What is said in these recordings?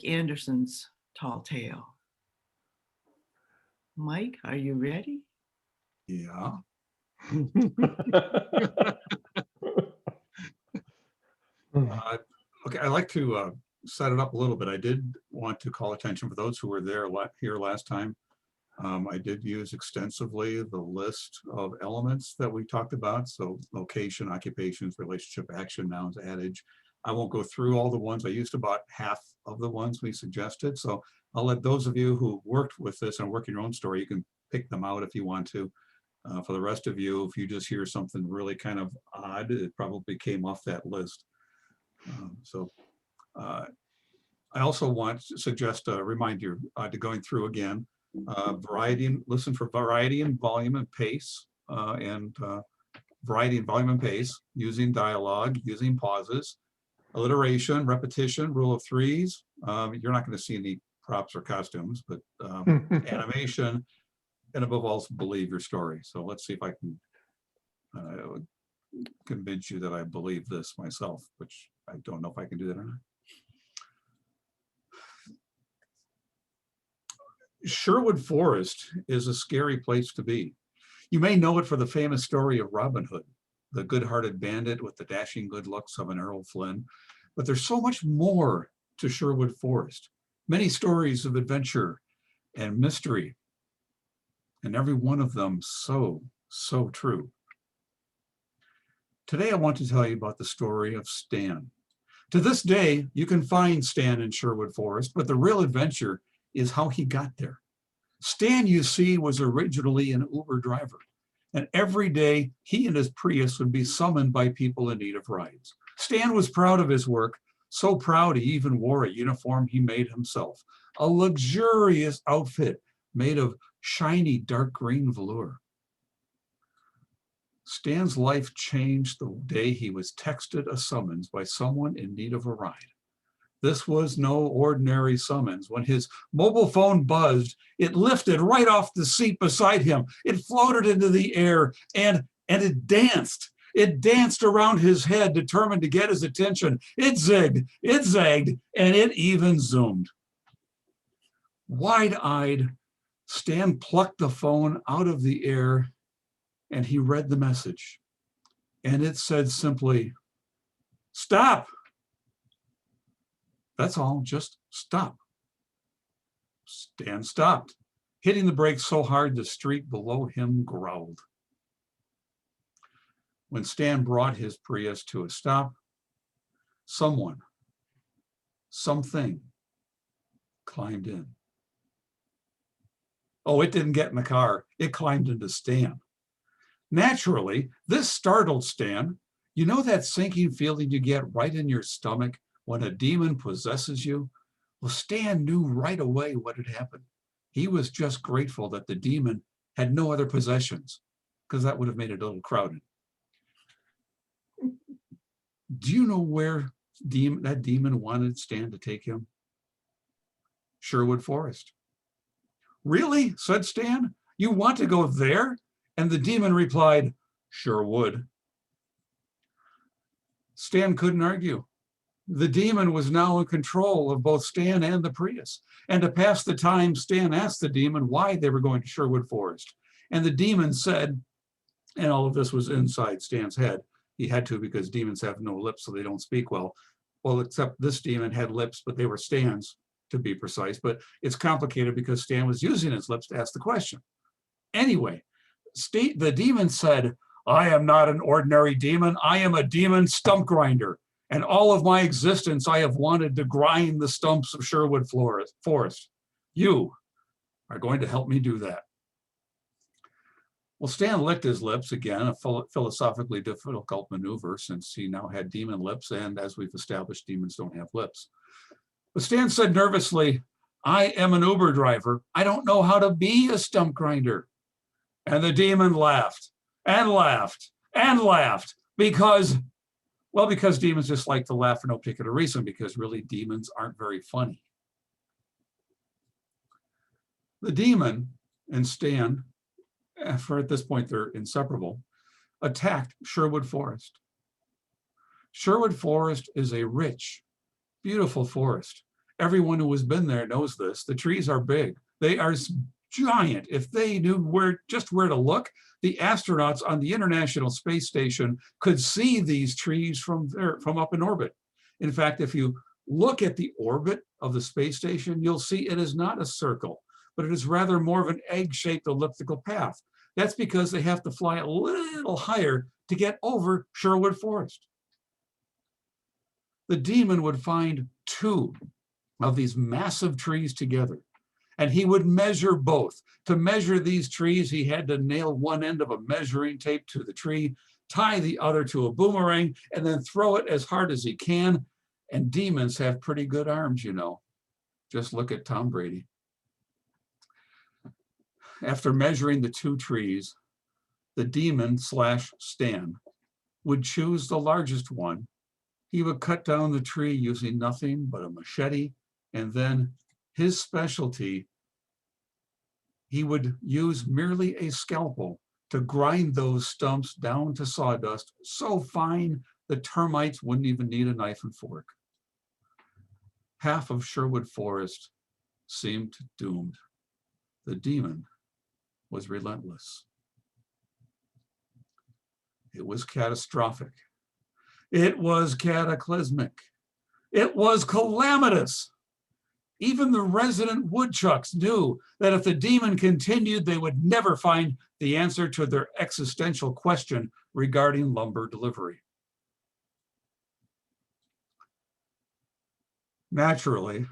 Anderson's tall tale. Mike, are you ready? Yeah. Okay, I'd like to set it up a little bit. I did want to call attention for those who were here last time. I did use extensively the list of elements that we talked about. So location, occupations, relationship, action, nouns, adage. I won't go through all the ones. I used about half of the ones we suggested. So I'll let those of you who worked with this and work in your own story, you can pick them out if you want to. For the rest of you, if you just hear something really kind of odd, it probably came off that list. I also want to suggest, remind you to going through again, listen for variety and volume and pace, variety and volume and pace, using dialogue, using pauses, alliteration, repetition, rule of threes. You're not going to see any props or costumes, but animation, and above all, believe your story. So let's see if I can convince you that I believe this myself, which I don't know if I can do that or not. Sherwood Forest is a scary place to be. You may know it for the famous story of Robin Hood, the good-hearted bandit with the dashing good looks of an Errol Flynn, but there's so much more to Sherwood Forest. Many stories of adventure and mystery, and every one of them so true. Today I want to tell you about the story of Stan. To this day, you can find Stan in Sherwood Forest, but the real adventure is how he got there. Stan, you see, was originally an Uber driver, and every day he and his Prius would be summoned by people in need of rides. Stan was proud of his work, so proud he even wore a uniform he made himself, a luxurious outfit made of shiny dark green velour. Stan's life changed the day he was texted a summons by someone in need of a ride. This was no ordinary summons. When his mobile phone buzzed, it lifted right off the seat beside him. It floated into the air and it danced. It danced around his head, determined to get his attention. It zigged, and it even zoomed. Wide-eyed, Stan plucked the phone out of the air and he read the message. And it said simply, "Stop." That's all, just stop. Stan stopped, hitting the brakes so hard the street below him growled. When Stan brought his Prius to a stop, someone, something climbed in. Oh, it didn't get in the car. It climbed into Stan. Naturally, this startled Stan. You know that sinking feeling you get right in your stomach when a demon possesses you? Well, Stan knew right away what had happened. He was just grateful that the demon had no other possessions, because that would have made it a little crowded. Do you know where that demon wanted Stan to take him? Sherwood Forest. Really? Said Stan. You want to go there? And the demon replied, "Sure would." Stan couldn't argue. The demon was now in control of both Stan and the Prius. And to pass the time, Stan asked the demon why they were going to Sherwood Forest. And the demon said, and all of this was inside Stan's head. He had to, because demons have no lips, so they don't speak well. Well, except this demon had lips, but they were Stan's, to be precise. But it's complicated because Stan was using his lips to ask the question. Anyway, the demon said, "I am not an ordinary demon. I am a demon stump grinder. And all of my existence, I have wanted to grind the stumps of Sherwood Forest. You are going to help me do that." Well, Stan licked his lips again, a philosophically difficult maneuver since he now had demon lips, and as we've established, demons don't have lips. But Stan said nervously, "I am an Uber driver. I don't know how to be a stump grinder." And the demon laughed and laughed and laughed because demons just like to laugh for no particular reason, because really demons aren't very funny. The demon and Stan, for at this point they're inseparable, attacked Sherwood Forest. Sherwood Forest is a rich, beautiful forest, Everyone who has been there knows this. The trees are big. They are giant. If they knew just where to look, the astronauts on the International Space Station could see these trees from up in orbit. In fact, if you look at the orbit of the space station, you'll see it is not a circle, but it is rather more of an egg-shaped elliptical path. That's because they have to fly a little higher to get over Sherwood Forest. The Demon would find two of these massive trees together, and he would measure both. To measure these trees, he had to nail one end of a measuring tape to the tree, tie the other to a boomerang, and then throw it as hard as he can. And demons have pretty good arms, you know. Just look at Tom Brady. After measuring the two trees, the Demon / Stan would choose the largest one. He would cut down the tree using nothing but a machete, and then his specialty, he would use merely a scalpel to grind those stumps down to sawdust so fine the termites wouldn't even need a knife and fork. Half of Sherwood Forest seemed doomed. The Demon was relentless. It was catastrophic. It was cataclysmic. It was calamitous. Even the resident woodchucks knew that if the Demon continued, they would never find the answer to their existential question regarding lumber delivery. Naturally,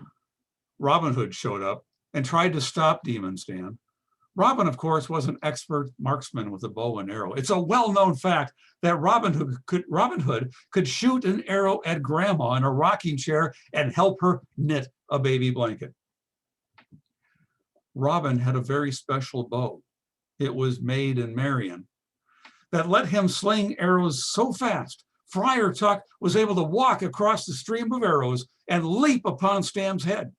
Robin Hood showed up and tried to stop Demon Stan. Robin, of course, was an expert marksman with a bow and arrow. It's a well-known fact that Robin Hood could shoot an arrow at Grandma in a rocking chair and help her knit a baby blanket. Robin had a very special bow. It was made in Marion that let him sling arrows so fast, Friar Tuck was able to walk across the stream of arrows and leap upon Stan's head.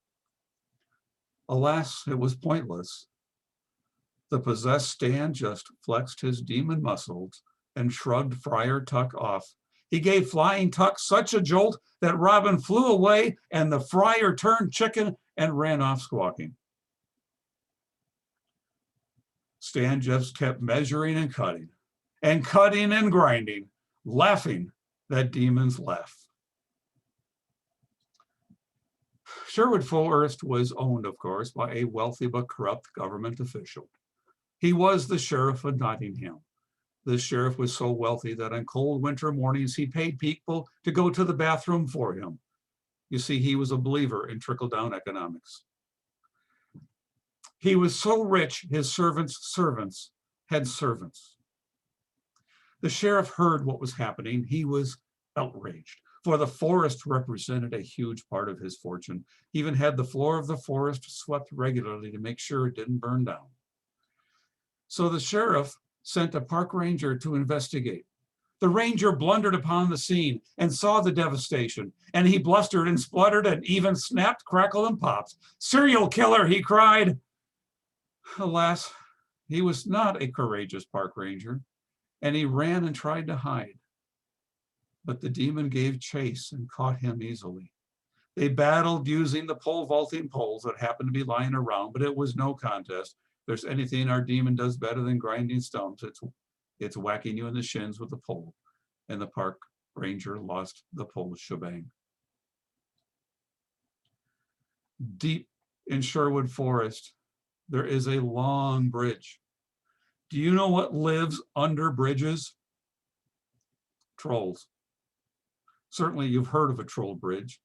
Alas, it was pointless. The possessed Stan just flexed his demon muscles and shrugged Friar Tuck off. He gave Flying Tuck such a jolt that Robin flew away and the friar turned chicken and ran off squawking. Stan just kept measuring and cutting and grinding, laughing that demons laugh. Sherwood Forest was owned, of course, by a wealthy but corrupt government official. He was the sheriff of Nottingham. The sheriff was so wealthy that on cold winter mornings, he paid people to go to the bathroom for him. You see, he was a believer in trickle-down economics. He was so rich, his servants had servants. The sheriff heard what was happening. He was outraged, for the forest represented a huge part of his fortune. He even had the floor of the forest swept regularly to make sure it didn't burn down. So the sheriff sent a park ranger to investigate. The ranger blundered upon the scene and saw the devastation, and he blustered and spluttered and even snapped, crackled, and popped. "Serial killer," he cried. Alas, he was not a courageous park ranger, and he ran and tried to hide. But the demon gave chase and caught him easily. They battled using the pole vaulting poles that happened to be lying around, but it was no contest. If there's anything our demon does better than grinding stumps, it's whacking you in the shins with a pole. And the park ranger lost the pole shebang. Deep in Sherwood Forest, there is a long bridge. Do you know what lives under bridges? Trolls. Certainly you've heard of a troll bridge.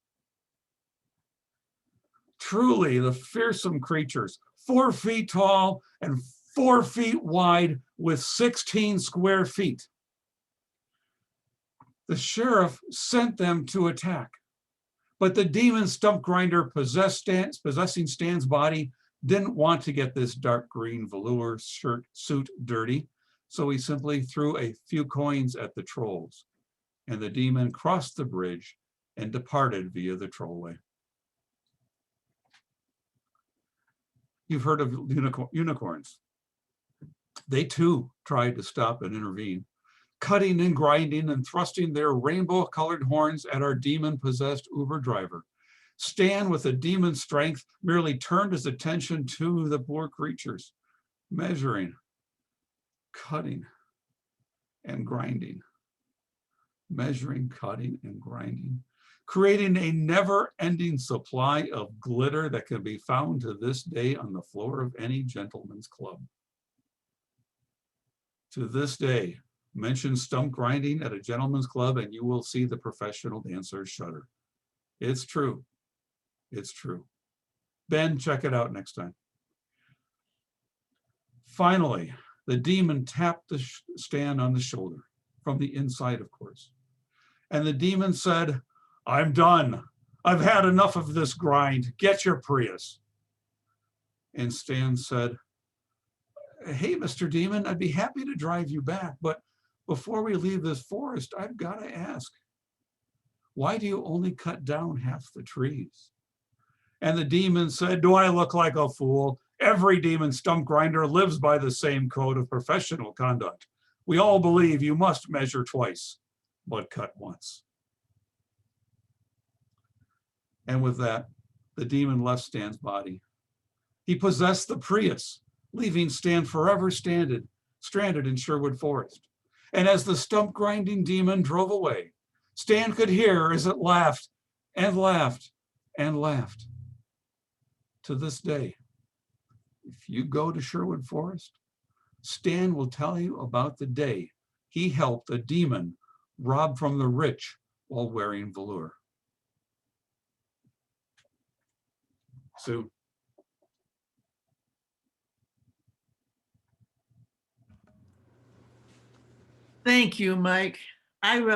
Truly the fearsome creatures, 4 feet tall and 4 feet wide with 16 square feet. The sheriff sent them to attack, but the demon stump grinder possessing Stan's body didn't want to get this dark green velour suit dirty, so he simply threw a few coins at the trolls, and the demon crossed the bridge and departed via the trollway. You've heard of unicorns. They too tried to stop and intervene, cutting and grinding and thrusting their rainbow-colored horns at our demon-possessed Uber driver. Stan, with a demon's strength, merely turned his attention to the poor creatures, measuring, cutting, and grinding. Measuring, cutting, and grinding, creating a never-ending supply of glitter that can be found to this day on the floor of any gentleman's club. To this day, mention stump grinding at a gentleman's club and you will see the professional dancers shudder. It's true. It's true. Ben, check it out next time. Finally, the demon tapped the Stan on the shoulder, from the inside, of course. And the demon said, "I'm done. I've had enough of this grind. Get your Prius." And Stan said, "Hey, Mr. Demon, I'd be happy to drive you back, but before we leave this forest, I've got to ask, why do you only cut down half the trees?" And the demon said, "Do I look like a fool? Every demon stump grinder lives by the same code of professional conduct. We all believe you must measure twice, but cut once." And with that, the demon left Stan's body. He possessed the Prius, leaving Stan forever stranded in Sherwood Forest. And as the stump grinding demon drove away, Stan could hear as it laughed and laughed and laughed. To this day, if you go to Sherwood Forest, Stan will tell you about the day he helped a demon rob from the rich while wearing velour. Sue. Thank you, Mike. I wrote